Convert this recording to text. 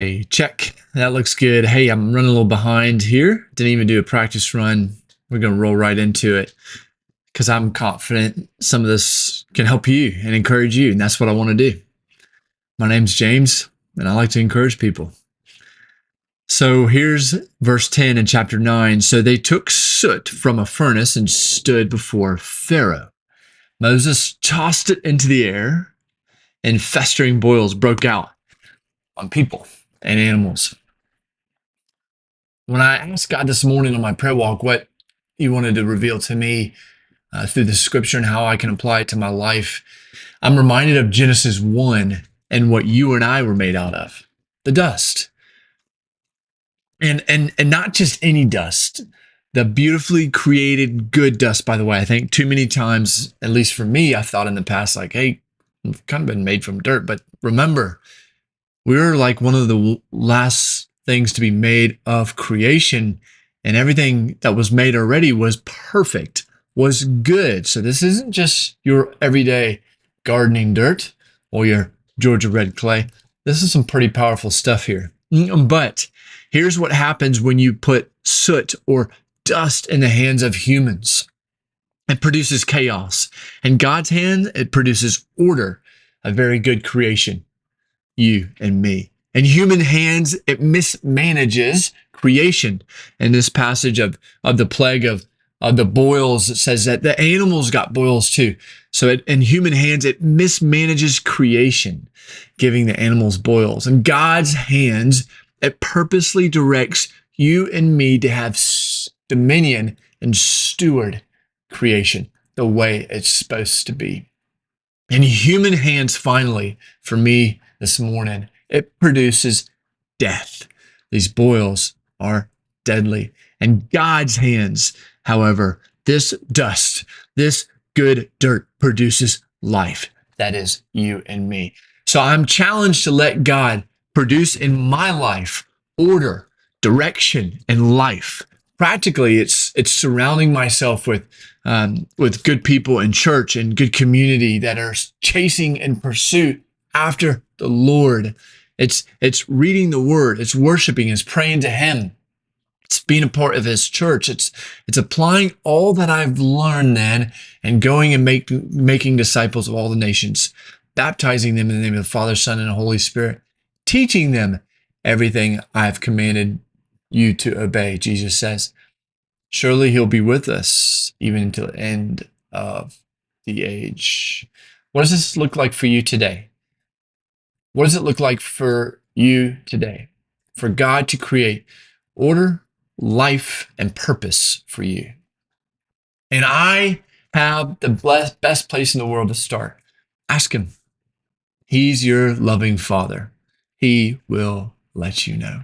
Hey, check. That looks good. Hey, I'm running a little behind here. Didn't even do a practice run. We're going to roll right into it because I'm confident some of this can help you and encourage you. And that's what I want to do. My name's James, and I like to encourage people. So here's verse 10 in chapter 9. So they took soot from a furnace and stood before Pharaoh. Moses tossed it into the air, and festering boils broke out on people and animals. When I asked God this morning on my prayer walk what He wanted to reveal to me through the scripture and how I can apply it to my life, I'm reminded of Genesis 1 and what you and I were made out of, the dust. And not just any dust, the beautifully created good dust, by the way. I think too many times, at least for me, I've thought in the past, like, hey, I've kind of been made from dirt. But remember, we're like one of the last things to be made of creation, and everything that was made already was perfect, was good. So this isn't just your everyday gardening dirt or your Georgia red clay. This is some pretty powerful stuff here. But here's what happens when you put soot or dust in the hands of humans. It produces chaos. In God's hand, it produces order, a very good creation, you and me. In human hands, it mismanages creation. In this passage of the plague of the boils, it says that the animals got boils too. So in human hands, it mismanages creation, giving the animals boils. In God's hands, it purposely directs you and me to have dominion and steward creation the way it's supposed to be. In human hands, finally, for me this morning, it produces death. These boils are deadly. In God's hands, however, this dust, this good dirt produces life. That is you and me. So I'm challenged to let God produce in my life order, direction, and life. Practically, it's surrounding myself with good people in church and good community that are chasing in pursuit after the Lord. It's reading the Word. It's worshiping. It's praying to Him. It's being a part of His church. It's applying all that I've learned then and going and making disciples of all the nations, baptizing them in the name of the Father, Son, and the Holy Spirit, teaching them everything I've commanded you to obey. Jesus says, surely He'll be with us even until the end of the age. What does this look like for you today? What does it look like for you today? For God to create order, life, and purpose for you. And I have the best place in the world to start. Ask Him. He's your loving Father. He will let you know.